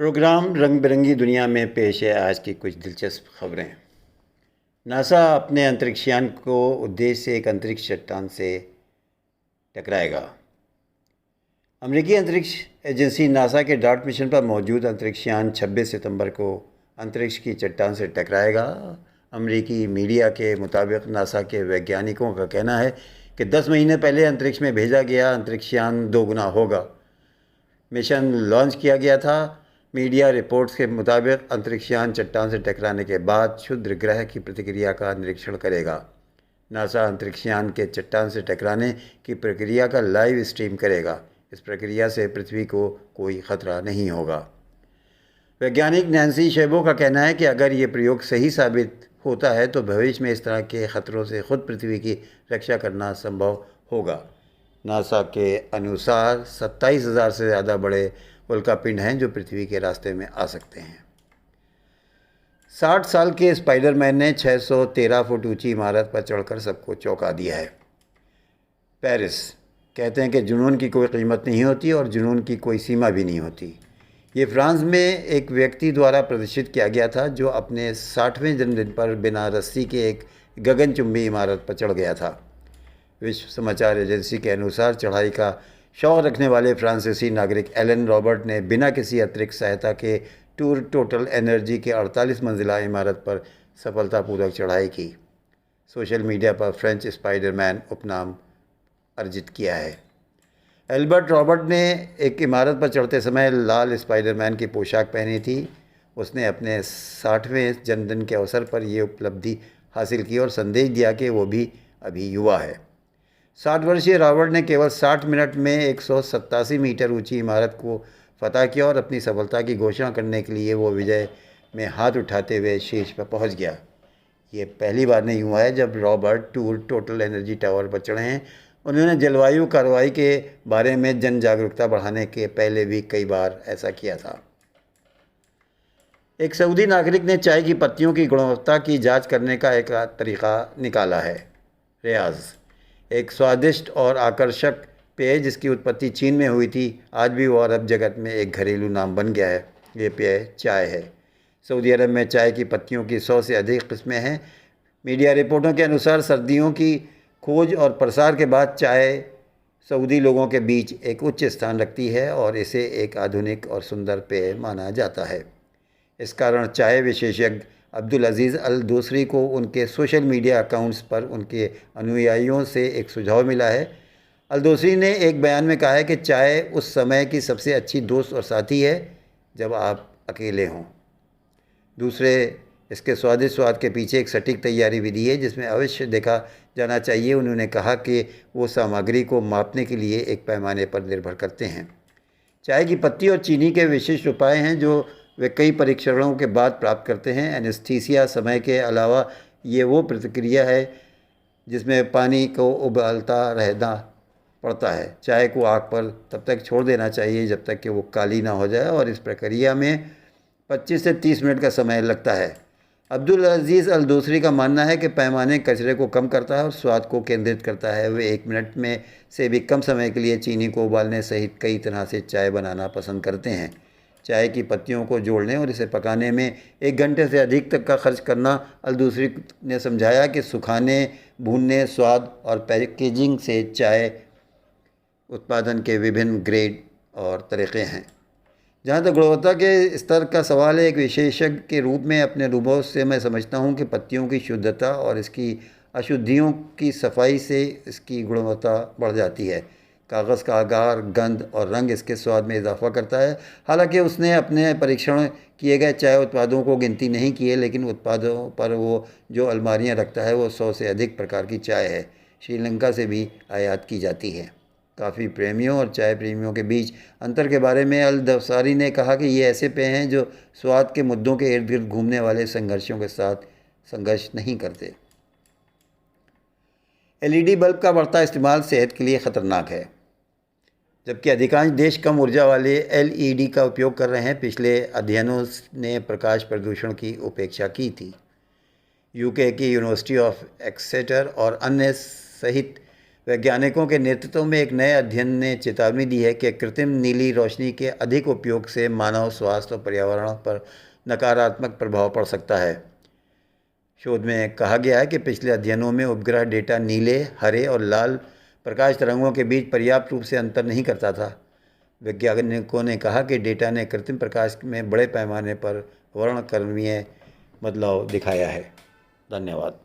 Programme रंग बिरंगी दुनिया में पेश है आज की कुछ दिलचस्प खबरें। नासा अपने अंतरिक्षयान को उद्देश्य से एक अंतरिक्ष चट्टान से टकराएगा। अमेरिकी अंतरिक्ष एजेंसी नासा के डार्ट मिशन पर मौजूद अंतरिक्षयान 26 सितंबर को अंतरिक्ष की चट्टान से टकराएगा। अमेरिकी मीडिया के मुताबिक नासा के वैज्ञानिकों का कहना है कि 10 महीने पहले अंतरिक्ष में भेजा गया अंतरिक्षयान 2 गुना होगा। मिशन लॉन्च किया गया था। मीडिया रिपोर्ट्स के मुताबिक अंतरिक्षयान चट्टान से टकराने के बाद क्षुद्र ग्रह की प्रतिक्रिया का निरीक्षण करेगा। नासा अंतरिक्षयान के चट्टान से टकराने की प्रक्रिया का लाइव स्ट्रीम करेगा। इस प्रक्रिया से पृथ्वी को कोई खतरा नहीं होगा। वैज्ञानिक नैन्सी शेबो का कहना है कि अगर ये प्रयोग सही साबित होता है तो भविष्य में इस तरह के खतरों से खुद पृथ्वी की रक्षा करना संभव होगा। नासा के अनुसार 27,000 से ज़्यादा बड़े उल्कापिंड हैं जो पृथ्वी के रास्ते में आ सकते हैं। 60 साल के स्पाइडरमैन ने 613 फुट ऊंची इमारत पर चढ़कर सबको चौंका दिया है। पेरिस कहते हैं कि जुनून की कोई कीमत नहीं होती और जुनून की कोई सीमा भी नहीं होती। ये फ्रांस में एक व्यक्ति द्वारा प्रदर्शित किया गया था जो अपने 60वें जन्मदिन पर बिना रस्सी के एक गगनचुंबी इमारत पर चढ़ गया था। विश्व समाचार एजेंसी के अनुसार चढ़ाई का शौक रखने वाले फ्रांसीसी नागरिक एलन रॉबर्ट ने बिना किसी अतिरिक्त सहायता के टूर टोटल एनर्जी के 48 मंजिला इमारत पर सफलतापूर्वक चढ़ाई की। सोशल मीडिया पर फ्रेंच स्पाइडरमैन उपनाम अर्जित किया है। एल्बर्ट रॉबर्ट ने एक इमारत पर चढ़ते समय लाल स्पाइडरमैन की पोशाक पहनी थी। उसने अपने 60वें जन्मदिन के अवसर पर यह उपलब्धि हासिल की और संदेश दिया कि वो भी अभी युवा है। 60 वर्षीय रॉबर्ट ने केवल 60 मिनट में 187 मीटर ऊंची इमारत को फतह किया और अपनी सफलता की घोषणा करने के लिए वो विजय में हाथ उठाते हुए शीर्ष पर पहुंच गया। ये पहली बार नहीं हुआ है जब Robert tour total energy tower पर चढ़े हैं। उन्होंने जलवायु कार्रवाई के बारे में जन जागरूकता बढ़ाने के पहले भी कई बार ऐसा किया था। एक सऊदी नागरिक ने चाय की पत्तियों की गुणवत्ता की जांच करने का एक तरीका निकाला है। रियाज एक स्वादिष्ट और आकर्षक पेय जिसकी उत्पत्ति चीन में हुई थी, आज भी वो अरब जगत में एक घरेलू नाम बन गया है। ये पेय चाय है। सऊदी अरब में चाय की पत्तियों की 100 से अधिक किस्में हैं। मीडिया रिपोर्टों के अनुसार सर्दियों की खोज और प्रसार के बाद चाय सऊदी लोगों के बीच एक उच्च स्थान रखती है और इसे एक आधुनिक और सुंदर पेय माना जाता है। इस कारण चाय विशेषज्ञ अब्दुल अजीज़ अल दूसरी को उनके सोशल मीडिया अकाउंट्स पर उनके अनुयायियों से एक सुझाव मिला है। अल दूसरी ने एक बयान में कहा है कि चाय उस समय की सबसे अच्छी दोस्त और साथी है जब आप अकेले हों। दूसरे इसके स्वादिष्ट स्वाद के पीछे एक सटीक तैयारी विधि है जिसमें अवश्य देखा जाना चाहिए। उन्होंने कहा कि वो सामग्री को मापने के लिए एक पैमाने पर निर्भर करते हैं। चाय की पत्ती और चीनी के विशिष्ट उपाय हैं जो वे कई परीक्षणों के बाद प्राप्त करते हैं। एनेस्थीसिया समय के अलावा ये वो प्रतिक्रिया है जिसमें पानी को उबालता रहना पड़ता है। चाय को आग पर तब तक छोड़ देना चाहिए जब तक कि वो काली ना हो जाए और इस प्रक्रिया में 25 से 30 मिनट का समय लगता है। अब्दुल अजीज़ अल दूसरी का मानना है कि पैमाने कचरे को कम करता है और स्वाद को केंद्रित करता है। वे 1 मिनट में से भी कम समय के लिए चीनी को उबालने सहित कई तरह से चाय बनाना पसंद करते हैं। चाय की पत्तियों को जोड़ने और इसे पकाने में 1 घंटे से अधिक तक का खर्च करना। अल दूसरी ने समझाया कि सुखाने, भूनने, स्वाद और पैकेजिंग से चाय उत्पादन के विभिन्न ग्रेड और तरीक़े हैं। जहाँ तक गुणवत्ता के स्तर का सवाल है, एक विशेषज्ञ के रूप में अपने अनुभव से मैं समझता हूँ कि पत्तियों की शुद्धता और इसकी अशुद्धियों की सफाई से इसकी गुणवत्ता बढ़ जाती है। कागज़ का आकार, गंध और रंग इसके स्वाद में इजाफा करता है। हालांकि उसने अपने परीक्षण किए गए चाय उत्पादों को गिनती नहीं की है, लेकिन उत्पादों पर वो जो अलमारियाँ रखता है वो 100 से अधिक प्रकार की चाय है। श्रीलंका से भी आयात की जाती है। काफ़ी प्रेमियों और चाय प्रेमियों के बीच अंतर के बारे में अल दफसारी ने कहा कि ये ऐसे पेय हैं जो स्वाद के मुद्दों के इर्द गिर्द घूमने वाले संघर्षों के साथ संघर्ष नहीं करते। एलईडी बल्ब का बढ़ता इस्तेमाल सेहत के लिए ख़तरनाक है। जबकि अधिकांश देश कम ऊर्जा वाले एलईडी का उपयोग कर रहे हैं, पिछले अध्ययनों ने प्रकाश प्रदूषण की उपेक्षा की थी। यूके की यूनिवर्सिटी ऑफ एक्सेटर और अन्य सहित वैज्ञानिकों के नेतृत्व में एक नए अध्ययन ने चेतावनी दी है कि कृत्रिम नीली रोशनी के अधिक उपयोग से मानव स्वास्थ्य और पर्यावरण पर नकारात्मक प्रभाव पड़ सकता है। शोध में कहा गया है कि पिछले अध्ययनों में उपग्रह डेटा नीले, हरे और लाल प्रकाश तरंगों के बीच पर्याप्त रूप से अंतर नहीं करता था। वैज्ञानिकों ने कहा कि डेटा ने कृत्रिम प्रकाश में बड़े पैमाने पर वर्णक्रमीय बदलाव दिखाया है। धन्यवाद।